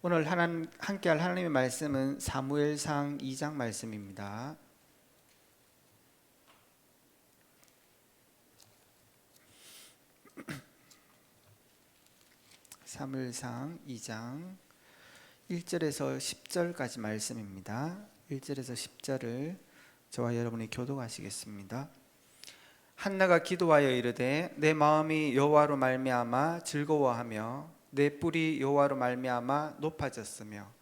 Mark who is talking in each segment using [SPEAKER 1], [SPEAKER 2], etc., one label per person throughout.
[SPEAKER 1] 오늘 함께할 하나님의 말씀은 사무엘상 2장 말씀입니다. 사무엘상 2장 1절에서 10절까지 말씀입니다. 1절에서 10절을 저와 여러분이 교독하시겠습니다. 한나가 기도하여 이르되 내 마음이 여호와로 말미암아 즐거워하며 내 뿔이 여호와로 말미암아 높아졌으며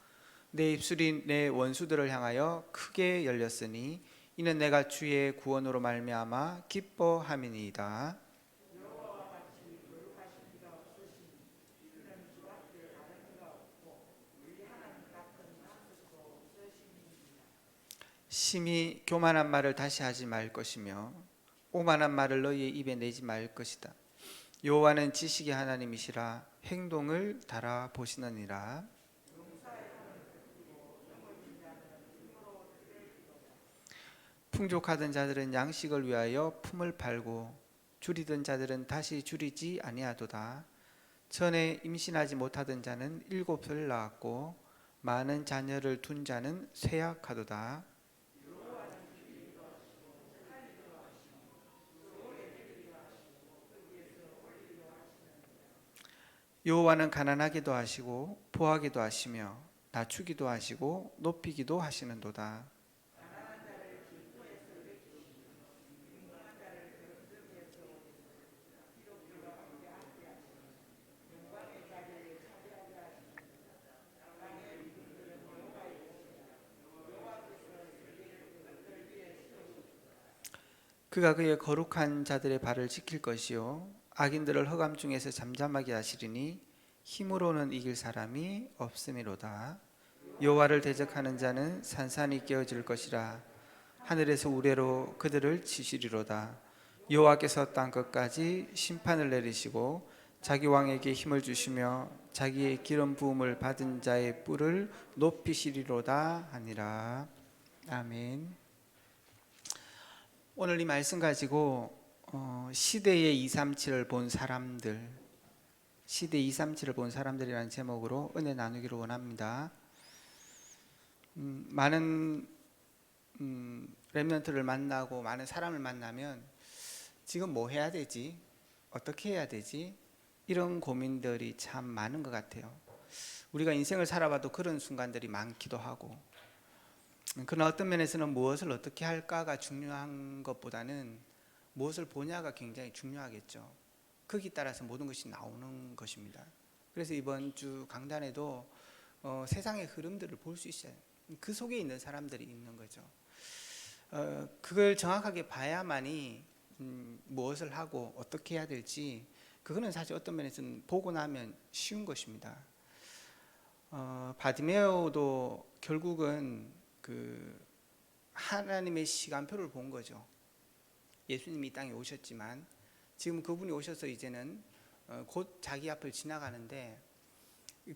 [SPEAKER 1] 내 입술이 내 원수들을 향하여 크게 열렸으니 이는 내가 주의 구원으로 말미암아 기뻐함이니이다. 심히 교만한 말을 다시 하지 말 것이며 오만한 말을 너희의 입에 내지 말 것이다. 여호와는 지식의 하나님이시라 행동을 달아보시느니라. 풍족하던 자들은 양식을 위하여 품을 팔고 줄이던 자들은 다시 줄이지 아니하도다. 전에 임신하지 못하던 자는 7을 낳았고 많은 자녀를 둔 자는 쇠약하도다. 여호와는 가난하기도 하시고 부하기도 하시며 낮추기도 하시고 높이기도 하시는도다. 그가 그의 거룩한 자들의 발을 지킬 것이요 악인들을 허감 중에서 잠잠하게 하시리니 힘으로는 이길 사람이 없음이로다. 여호와를 대적하는 자는 산산이 깨어질 것이라. 하늘에서 우레로 그들을 치시리로다. 여호와께서 땅 끝까지 심판을 내리시고 자기 왕에게 힘을 주시며 자기의 기름 부음을 받은 자의 뿔을 높이시리로다 하니라. 아멘. 오늘 이 말씀 가지고 시대의 237을 본 사람들, 시대 237을 본 사람들이라는 제목으로 은혜 나누기를 원합니다. 많은 렘넌트를 만나고 많은 사람을 만나면 지금 뭐 해야 되지? 어떻게 해야 되지? 이런 고민들이 참 많은 것 같아요. 우리가 인생을 살아봐도 그런 순간들이 많기도 하고, 그러나 어떤 면에서는 무엇을 어떻게 할까가 중요한 것보다는 무엇을 보냐가 굉장히 중요하겠죠. 거기에 따라서 모든 것이 나오는 것입니다. 그래서 이번 주 강단에도 세상의 흐름들을 볼 수 있어요. 그 속에 있는 사람들이 있는 거죠. 그걸 정확하게 봐야만이 무엇을 하고 어떻게 해야 될지, 그거는 사실 어떤 면에서는 보고 나면 쉬운 것입니다. 바디메오도 결국은 그 하나님의 시간표를 본 거죠. 예수님이 이 땅에 오셨지만 지금 그분이 오셔서 이제는 곧 자기 앞을 지나가는데,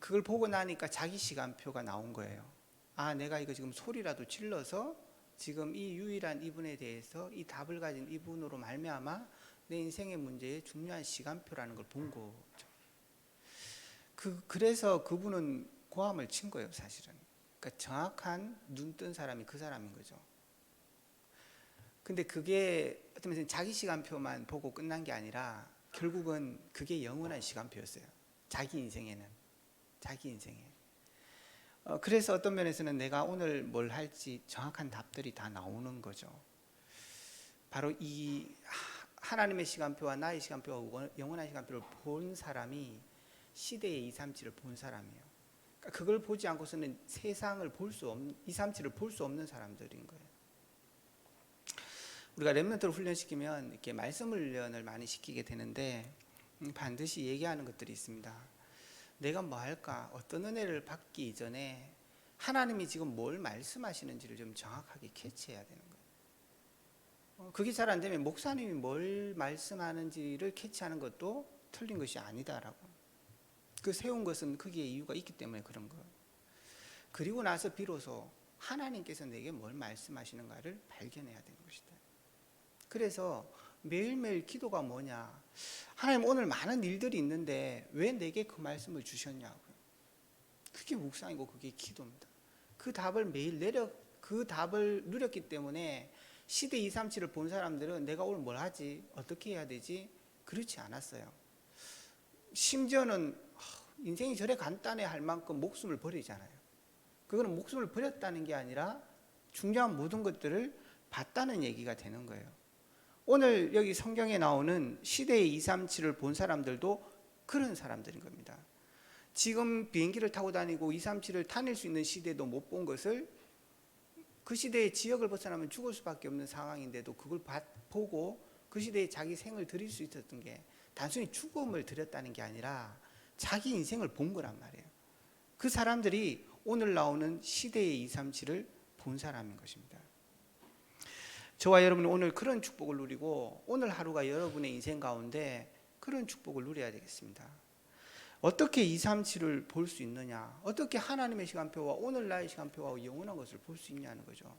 [SPEAKER 1] 그걸 보고 나니까 자기 시간표가 나온 거예요. 아, 내가 이거 지금 소리라도 질러서 지금 이 유일한 이분에 대해서 이 답을 가진 이분으로 말미암아 내 인생의 문제에 중요한 시간표라는 걸 본 거죠. 그래서 그분은 고함을 친 거예요, 사실은. 그러니까 정확한 눈 뜬 사람이 그 사람인 거죠. 근데 그게 어떤 면에서 자기 시간표만 보고 끝난 게 아니라 결국은 그게 영원한 시간표였어요. 자기 인생에는. 자기 인생에. 그래서 어떤 면에서는 내가 오늘 뭘 할지 정확한 답들이 다 나오는 거죠. 바로 이 하나님의 시간표와 나의 시간표와 영원한 시간표를 본 사람이 시대의 237을 본 사람이에요. 그러니까 그걸 보지 않고서는 세상을 볼 수 없는, 237을 볼 수 없는 사람들인 거예요. 우리가 렘넌트를 훈련시키면 이렇게 말씀 훈련을 많이 시키게 되는데 반드시 얘기하는 것들이 있습니다. 내가 뭐 할까? 어떤 은혜를 받기 이전에 하나님이 지금 뭘 말씀하시는지를 좀 정확하게 캐치해야 되는 거예요. 그게 잘 안 되면 목사님이 뭘 말씀하는지를 캐치하는 것도 틀린 것이 아니다라고. 그 세운 것은 거기에 이유가 있기 때문에 그런 거예요. 그리고 나서 비로소 하나님께서 내게 뭘 말씀하시는가를 발견해야 되는 것이다. 그래서 매일매일 기도가 뭐냐? 하나님, 오늘 많은 일들이 있는데 왜 내게 그 말씀을 주셨냐고요. 그게 묵상이고 그게 기도입니다. 그 답을 그 답을 누렸기 때문에 시대 237을 본 사람들은 내가 오늘 뭘 하지? 어떻게 해야 되지? 그렇지 않았어요. 심지어는 인생이 저래 간단해 할 만큼 목숨을 버리잖아요. 그거는 목숨을 버렸다는 게 아니라 중요한 모든 것들을 봤다는 얘기가 되는 거예요. 오늘 여기 성경에 나오는 시대의 237을 본 사람들도 그런 사람들인 겁니다. 지금 비행기를 타고 다니고 237을 타낼 수 있는 시대도 못 본 것을 그 시대의 지역을 벗어나면 죽을 수밖에 없는 상황인데도 그걸 보고 그 시대에 자기 생을 드릴 수 있었던 게 단순히 죽음을 드렸다는 게 아니라 자기 인생을 본 거란 말이에요. 그 사람들이 오늘 나오는 시대의 237을 본 사람인 것입니다. 저와 여러분은 오늘 그런 축복을 누리고 오늘 하루가 여러분의 인생 가운데 그런 축복을 누려야 되겠습니다. 어떻게 237을 볼 수 있느냐? 어떻게 하나님의 시간표와 오늘날의 시간표와 영원한 것을 볼 수 있냐는 거죠.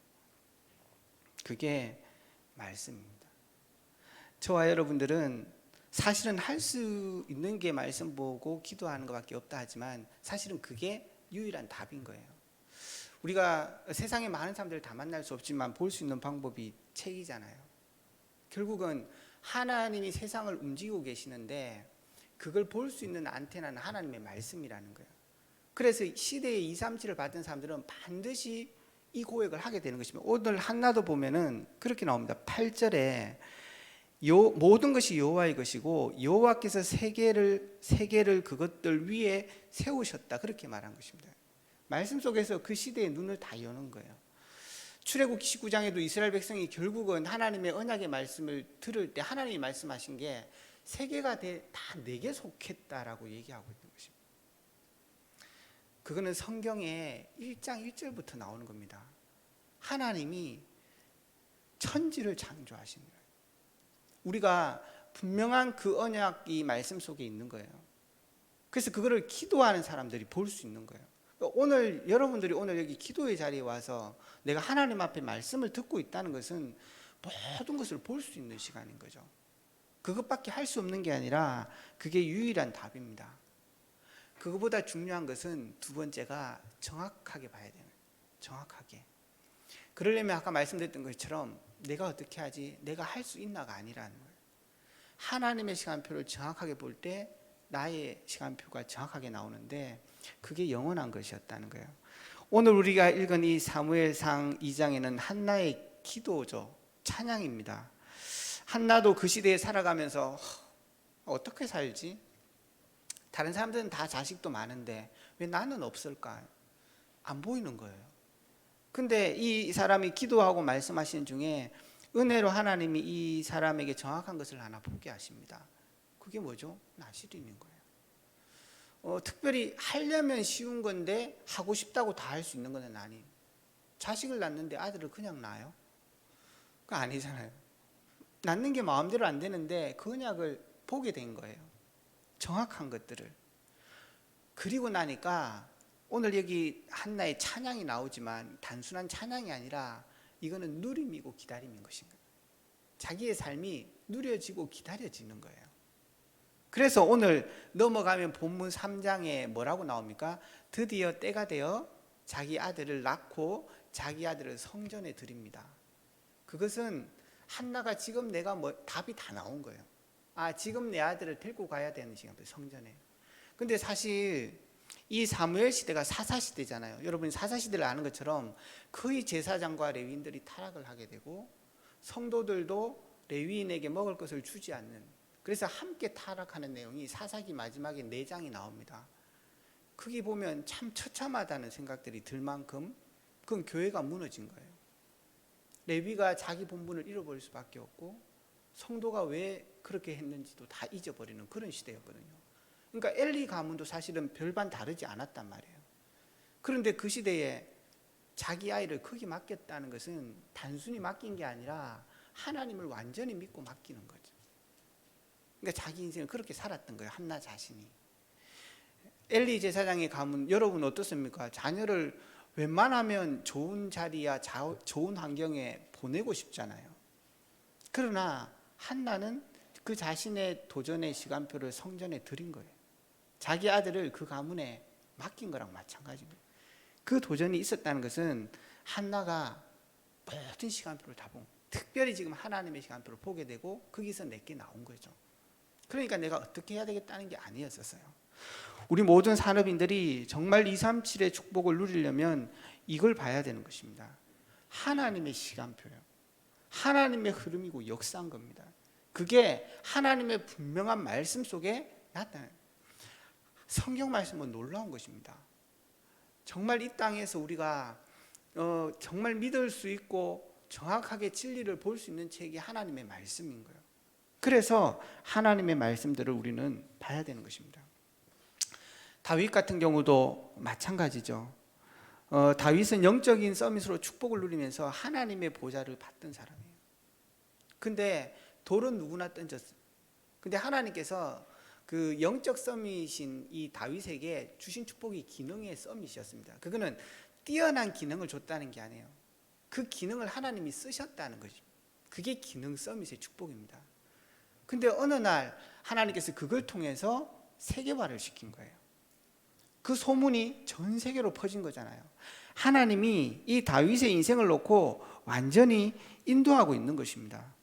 [SPEAKER 1] 그게 말씀입니다. 저와 여러분들은 사실은 할 수 있는 게 말씀 보고 기도하는 것밖에 없다 하지만 사실은 그게 유일한 답인 거예요. 우리가 세상에 많은 사람들을 다 만날 수 없지만 볼 수 있는 방법이 책이잖아요. 결국은 하나님이 세상을 움직이고 계시는데 그걸 볼 수 있는 안테나는 하나님의 말씀이라는 거예요. 그래서 시대의 237을 받은 사람들은 반드시 이 고백을 하게 되는 것입니다. 오늘 한나도 보면은 그렇게 나옵니다. 8절에 모든 것이 여호와의 것이고 여호와께서 세계를 그것들 위에 세우셨다, 그렇게 말한 것입니다. 말씀 속에서 그 시대의 눈을 다 여는 거예요. 출애굽기 19장에도 이스라엘 백성이 결국은 하나님의 언약의 말씀을 들을 때 하나님이 말씀하신 게 세계가 다 내게 속했다라고 얘기하고 있는 것입니다. 그거는 성경의 1장 1절부터 나오는 겁니다. 하나님이 천지를 창조하신 거예요. 우리가 분명한 그 언약이 말씀 속에 있는 거예요. 그래서 그거를 기도하는 사람들이 볼 수 있는 거예요. 오늘 여러분들이 오늘 여기 기도의 자리에 와서 내가 하나님 앞에 말씀을 듣고 있다는 것은 모든 것을 볼 수 있는 시간인 거죠. 그것밖에 할 수 없는 게 아니라 그게 유일한 답입니다. 그것보다 중요한 것은 두 번째가 정확하게 봐야 되는 거예요. 정확하게. 그러려면 아까 말씀드렸던 것처럼 내가 어떻게 하지? 내가 할 수 있나가 아니라는 거예요. 하나님의 시간표를 정확하게 볼 때 나의 시간표가 정확하게 나오는데 그게 영원한 것이었다는 거예요. 오늘 우리가 읽은 이 사무엘상 2장에는 한나의 기도죠. 찬양입니다. 한나도 그 시대에 살아가면서 어떻게 살지? 다른 사람들은 다 자식도 많은데 왜 나는 없을까? 안 보이는 거예요. 근데 이 사람이 기도하고 말씀하시는 중에 은혜로 하나님이 이 사람에게 정확한 것을 하나 보게 하십니다. 그게 뭐죠? 나실인인 거예요. 특별히 하려면 쉬운 건데 하고 싶다고 다 할 수 있는 건 아니에요. 자식을 낳는데 아들을 그냥 낳아요? 그거 아니잖아요. 낳는 게 마음대로 안 되는데 그 언약을 보게 된 거예요. 정확한 것들을. 그리고 나니까 오늘 여기 한나의 찬양이 나오지만 단순한 찬양이 아니라 이거는 누림이고 기다림인 것인가. 자기의 삶이 누려지고 기다려지는 거예요. 그래서 오늘 넘어가면 본문 3장에 뭐라고 나옵니까? 드디어 때가 되어 자기 아들을 낳고 자기 아들을 성전에 드립니다. 그것은 한나가 지금 내가 답이 다 나온 거예요. 지금 내 아들을 데리고 가야 되는 시간, 성전에. 근데 사실 이 사무엘 시대가 사사 시대잖아요. 여러분이 사사 시대를 아는 것처럼 거의 제사장과 레위인들이 타락을 하게 되고 성도들도 레위인에게 먹을 것을 주지 않는, 그래서 함께 타락하는 내용이 사사기 마지막에 4장이 나옵니다. 거기 보면 참 처참하다는 생각들이 들 만큼 그건 교회가 무너진 거예요. 레위가 자기 본분을 잃어버릴 수밖에 없고 성도가 왜 그렇게 했는지도 다 잊어버리는 그런 시대였거든요. 그러니까 엘리 가문도 사실은 별반 다르지 않았단 말이에요. 그런데 그 시대에 자기 아이를 거기 맡겼다는 것은 단순히 맡긴 게 아니라 하나님을 완전히 믿고 맡기는 거죠. 그러니까 자기 인생을 그렇게 살았던 거예요. 한나 자신이. 엘리 제사장의 가문, 여러분 어떻습니까? 자녀를 웬만하면 좋은 자리야 좋은 환경에 보내고 싶잖아요. 그러나 한나는 그 자신의 도전의 시간표를 성전에 드린 거예요. 자기 아들을 그 가문에 맡긴 거랑 마찬가지입니다. 그 도전이 있었다는 것은 한나가 모든 시간표를 다 보고, 특별히 지금 하나님의 시간표를 보게 되고 거기서 내게 나온 거죠. 그러니까 내가 어떻게 해야 되겠다는 게 아니었었어요. 우리 모든 산업인들이 정말 237의 축복을 누리려면 이걸 봐야 되는 것입니다. 하나님의 시간표요. 하나님의 흐름이고 역사인 겁니다. 그게 하나님의 분명한 말씀 속에 나타나요. 성경 말씀은 놀라운 것입니다. 정말 이 땅에서 우리가 정말 믿을 수 있고 정확하게 진리를 볼 수 있는 책이 하나님의 말씀인 거예요. 그래서 하나님의 말씀들을 우리는 봐야 되는 것입니다. 다윗 같은 경우도 마찬가지죠. 다윗은 영적인 서밋으로 축복을 누리면서 하나님의 보좌를 받던 사람이에요. 근데 돌은 누구나 던졌어요. 근데 하나님께서 그 영적 서밋인 이 다윗에게 주신 축복이 기능의 서밋이었습니다. 그거는 뛰어난 기능을 줬다는 게 아니에요. 그 기능을 하나님이 쓰셨다는 거죠. 그게 기능 서밋의 축복입니다. 근데 어느 날 하나님께서 그걸 통해서 세계화를 시킨 거예요. 그 소문이 전 세계로 퍼진 거잖아요. 하나님이 이 다윗의 인생을 놓고 완전히 인도하고 있는 것입니다.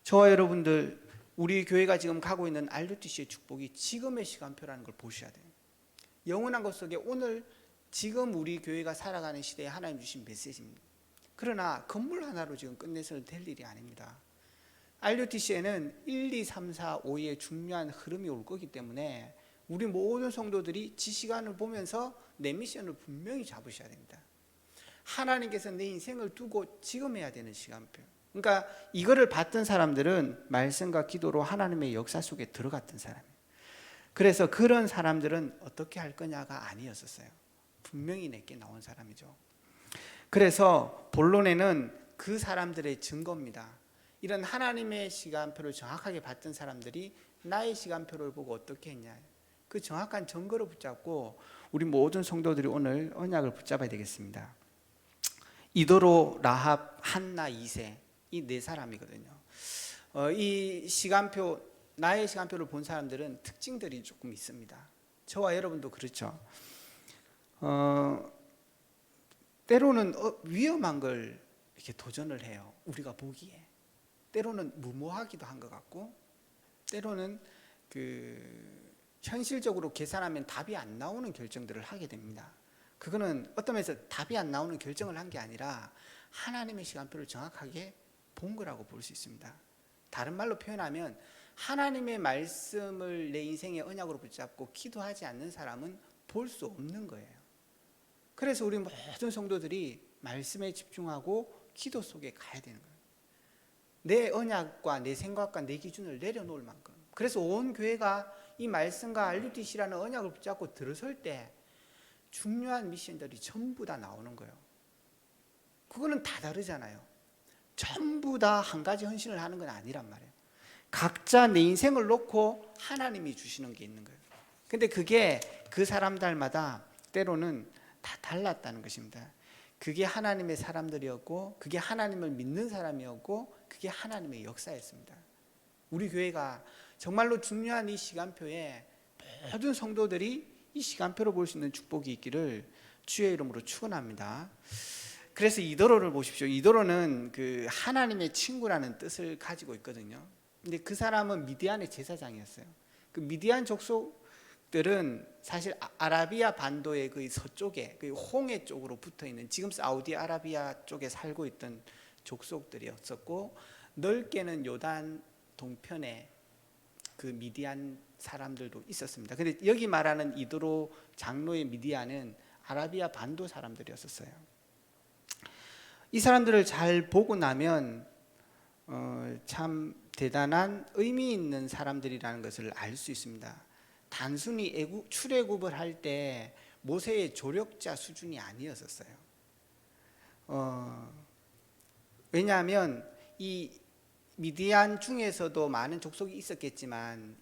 [SPEAKER 1] 저와 여러분들, 우리 교회가 지금 가고 있는 RUTC의 축복이 지금의 시간표라는 걸 보셔야 돼요. 영원한 것 속에 오늘 지금 우리 교회가 살아가는 시대에 하나님 주신 메시지입니다. 그러나 건물 하나로 지금 끝내서는 될 일이 아닙니다. RUTC에는 1, 2, 3, 4, 5의 중요한 흐름이 올 거기 때문에 우리 모든 성도들이 지 시간을 보면서 내 미션을 분명히 잡으셔야 됩니다. 하나님께서 내 인생을 두고 지금 해야 되는 시간표. 그러니까 이거를 봤던 사람들은 말씀과 기도로 하나님의 역사 속에 들어갔던 사람이에요. 그래서 그런 사람들은 어떻게 할 거냐가 아니었었어요. 분명히 내게 나온 사람이죠. 그래서 본론에는 그 사람들의 증거입니다. 이런 하나님의 시간표를 정확하게 봤던 사람들이 나의 시간표를 보고 어떻게 했냐, 그 정확한 증거를 붙잡고 우리 모든 성도들이 오늘 언약을 붙잡아야 되겠습니다. 이도로, 라합, 한나, 이세, 이 네 사람이거든요. 이 시간표, 나의 시간표를 본 사람들은 특징들이 조금 있습니다. 저와 여러분도 그렇죠. 때로는 위험한 걸 이렇게 도전을 해요. 우리가 보기에 때로는 무모하기도 한 것 같고, 때로는 현실적으로 계산하면 답이 안 나오는 결정들을 하게 됩니다. 그거는 어떤 면에서 답이 안 나오는 결정을 한 게 아니라 하나님의 시간표를 정확하게 본 거라고 볼 수 있습니다. 다른 말로 표현하면 하나님의 말씀을 내 인생의 언약으로 붙잡고 기도하지 않는 사람은 볼 수 없는 거예요. 그래서 우리 모든 성도들이 말씀에 집중하고 기도 속에 가야 되는 거예요. 내 언약과 내 생각과 내 기준을 내려놓을 만큼. 그래서 온 교회가 이 말씀과 RUTC라는 언약을 붙잡고 들어설 때 중요한 미션들이 전부 다 나오는 거예요. 그거는 다 다르잖아요. 전부 다 한 가지 헌신을 하는 건 아니란 말이에요. 각자 내 인생을 놓고 하나님이 주시는 게 있는 거예요. 근데 그게 그 사람들마다 때로는 다 달랐다는 것입니다. 그게 하나님의 사람들이었고, 그게 하나님을 믿는 사람이었고, 그게 하나님의 역사였습니다. 우리 교회가 정말로 중요한 이 시간표에 모든 성도들이 이 시간표를 볼 수 있는 축복이 있기를 주의 이름으로 축원합니다. 그래서 이도로를 보십시오. 이도로는 그 하나님의 친구라는 뜻을 가지고 있거든요. 근데 그 사람은 미디안의 제사장이었어요. 그 미디안 족속들은 사실 아라비아 반도의 그 서쪽에, 그 홍해 쪽으로 붙어 있는, 지금 사우디아라비아 쪽에 살고 있던 족속들이었었고, 넓게는 요단 동편에 그 미디안 사람들도 있었습니다. 근데 여기 말하는 이도로 장로의 미디안은 아라비아 반도 사람들이었었어요. 이 사람들을 잘 보고 나면 참 대단한 의미 있는 사람들이라는 것을 알 수 있습니다. 단순히 출애굽을 할 때 모세의 조력자 수준이 아니었었어요. 왜냐하면 이 미디안 중에서도 많은 족속이 있었겠지만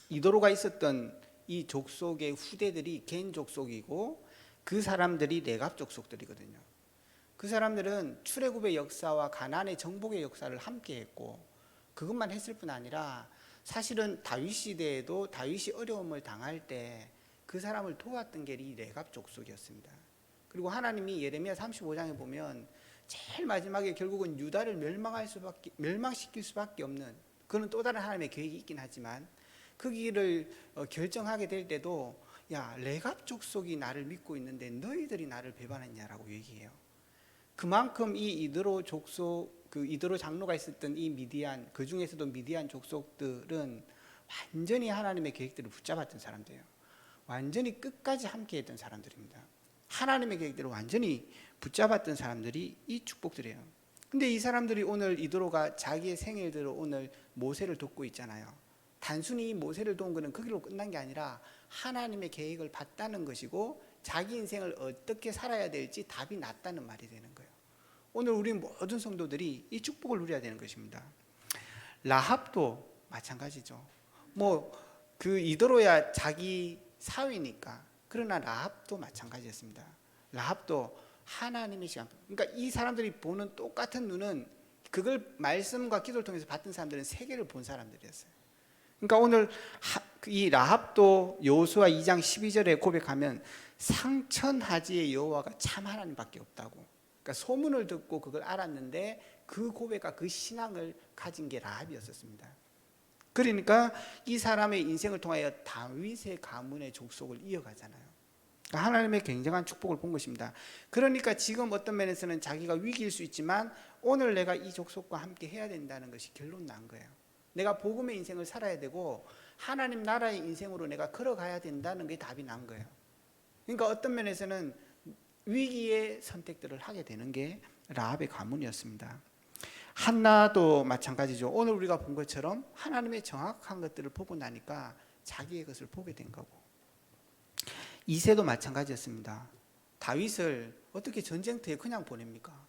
[SPEAKER 1] 이도로가 있었던 이 족속의 후대들이 겐 족속이고, 그 사람들이 레갑 족속들이거든요. 그 사람들은 출애굽의 역사와 가나안의 정복의 역사를 함께 했고, 그것만 했을 뿐 아니라 사실은 다윗 시대에도 다윗이 어려움을 당할 때 그 사람을 도왔던 게 이 레갑 족속이었습니다. 그리고 하나님이 예레미야 35장에 보면 제일 마지막에 결국은 유다를 멸망시킬 수밖에 없는, 그는 또 다른 하나님의 계획이 있긴 하지만 그 길을 결정하게 될 때도 야, 레갑 족속이 나를 믿고 있는데 너희들이 나를 배반했냐라고 얘기해요. 그만큼 이 이드로 족속, 그 이드로 장로가 있었던 이 미디안, 그 중에서도 미디안 족속들은 완전히 하나님의 계획들을 붙잡았던 사람들이에요. 완전히 끝까지 함께했던 사람들입니다. 하나님의 계획대로 완전히 붙잡았던 사람들이 이 축복들이에요. 근데 이 사람들이 오늘 이드로가 자기의 생일대로 오늘 모세를 돕고 있잖아요. 단순히 모세를 도운 것은 거기로 끝난 게 아니라 하나님의 계획을 봤다는 것이고 자기 인생을 어떻게 살아야 될지 답이 났다는 말이 되는 거예요. 오늘 우리 모든 성도들이 이 축복을 누려야 되는 것입니다. 라합도 마찬가지죠. 그 이드로야 자기 사위니까. 그러나 라합도 마찬가지였습니다. 라합도 하나님의 시간, 그러니까 이 사람들이 보는 똑같은 눈은 그걸 말씀과 기도를 통해서 받던 사람들은 세계를 본 사람들이었어요. 그러니까 오늘 이 라합도 여호수아 2장 12절에 고백하면 상천하지의 여호와가 참 하나님밖에 없다고. 그러니까 소문을 듣고 그걸 알았는데 그 고백과 그 신앙을 가진 게 라합이었습니다. 그러니까 이 사람의 인생을 통하여 다윗의 가문의 족속을 이어가잖아요. 그러니까 하나님의 굉장한 축복을 본 것입니다. 그러니까 지금 어떤 면에서는 자기가 위기일 수 있지만 오늘 내가 이 족속과 함께 해야 된다는 것이 결론 난 거예요. 내가 복음의 인생을 살아야 되고 하나님 나라의 인생으로 내가 걸어가야 된다는 게 답이 난 거예요. 그러니까 어떤 면에서는 위기의 선택들을 하게 되는 게 라합의 가문이었습니다. 한나도 마찬가지죠. 오늘 우리가 본 것처럼 하나님의 정확한 것들을 보고 나니까 자기의 것을 보게 된 거고, 이새도 마찬가지였습니다. 다윗을 어떻게 전쟁터에 그냥 보냅니까?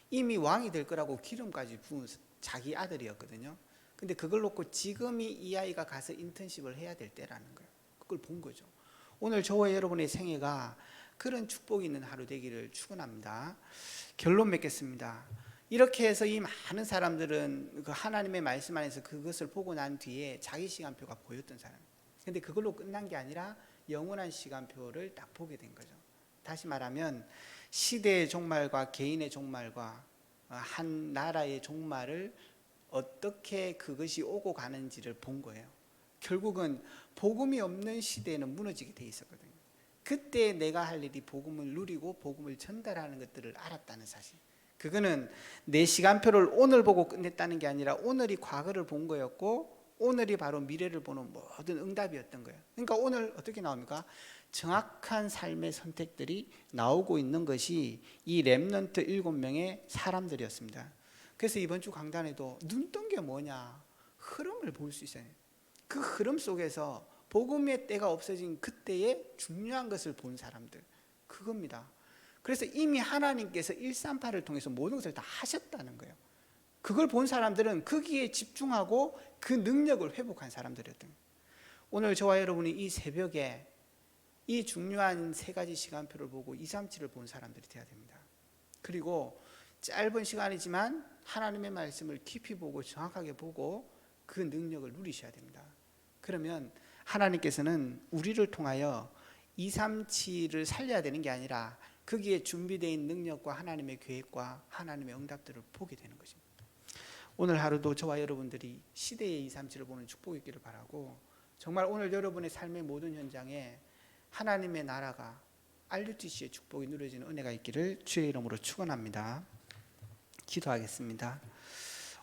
[SPEAKER 1] 이미 왕이 될 거라고 기름까지 부은 자기 아들이었거든요. 근데 그걸 놓고 지금이 이 아이가 가서 인턴십을 해야 될 때라는 거예요. 그걸 본 거죠. 오늘 저와 여러분의 생애가 그런 축복이 있는 하루 되기를 축원합니다. 결론 맺겠습니다. 이렇게 해서 이 많은 사람들은 그 하나님의 말씀 안에서 그것을 보고 난 뒤에 자기 시간표가 보였던 사람. 근데 그걸로 끝난 게 아니라 영원한 시간표를 딱 보게 된 거죠. 다시 말하면 시대의 종말과 개인의 종말과 한 나라의 종말을 어떻게 그것이 오고 가는지를 본 거예요. 결국은 복음이 없는 시대에는 무너지게 돼 있었거든요. 그때 내가 할 일이 복음을 누리고 복음을 전달하는 것들을 알았다는 사실. 그거는 내 시간표를 오늘 보고 끝냈다는 게 아니라 오늘이 과거를 본 거였고 오늘이 바로 미래를 보는 모든 응답이었던 거예요. 그러니까 오늘 어떻게 나옵니까? 정확한 삶의 선택들이 나오고 있는 것이 이 렘넌트 7명의 사람들이었습니다. 그래서 이번 주 강단에도 눈 뜬 게 뭐냐? 흐름을 볼 수 있어요. 그 흐름 속에서 복음의 때가 없어진 그때의 중요한 것을 본 사람들, 그겁니다. 그래서 이미 하나님께서 138을 통해서 모든 것을 다 하셨다는 거예요. 그걸 본 사람들은 거기에 집중하고 그 능력을 회복한 사람들이었던 거예요. 오늘 저와 여러분이 이 새벽에 이 중요한 세 가지 시간표를 보고 237을 본 사람들이 되어야 됩니다. 그리고 짧은 시간이지만 하나님의 말씀을 깊이 보고 정확하게 보고 그 능력을 누리셔야 됩니다. 그러면 하나님께서는 우리를 통하여 237을 살려야 되는 게 아니라 거기에 준비되어 있는 능력과 하나님의 계획과 하나님의 응답들을 보게 되는 것입니다. 오늘 하루도 저와 여러분들이 시대의 237을 보는 축복이 있기를 바라고, 정말 오늘 여러분의 삶의 모든 현장에 하나님의 나라가 RUTC의 축복이 누려지는 은혜가 있기를 주의 이름으로 축원합니다. 기도하겠습니다.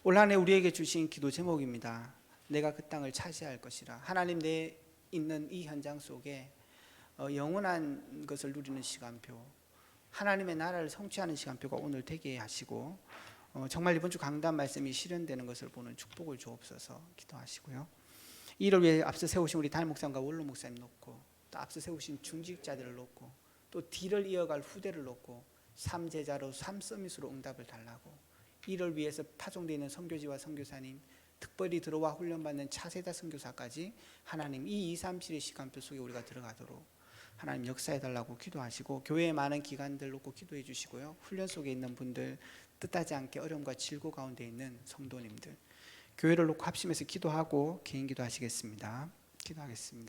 [SPEAKER 1] 올 한 해 우리에게 주신 기도 제목입니다. 내가 그 땅을 차지할 것이라. 하나님, 내 있는 이 현장 속에 영원한 것을 누리는 시간표, 하나님의 나라를 성취하는 시간표가 오늘 되게 하시고, 정말 이번 주 강단 말씀이 실현되는 것을 보는 축복을 주옵소서 기도하시고요. 이를 위해 앞서 세우신 우리 담임 목사님과 원로 목사님 놓고, 또 앞서 세우신 중직자들을 놓고, 또 뒤를 이어갈 후대를 놓고 3제자로 3서밋으로 응답을 달라고, 이를 위해서 파송되어 있는 선교지와 선교사님, 특별히 들어와 훈련받는 차세대 선교사까지 하나님 이 237의 시간표 속에 우리가 들어가도록 하나님 역사해달라고 기도하시고, 교회의 많은 기관들 놓고 기도해 주시고요. 훈련 속에 있는 분들, 뜻하지 않게 어려움과 질고 가운데 있는 성도님들, 교회를 놓고 합심해서 기도하고 개인 기도하시겠습니다. 기도하겠습니다.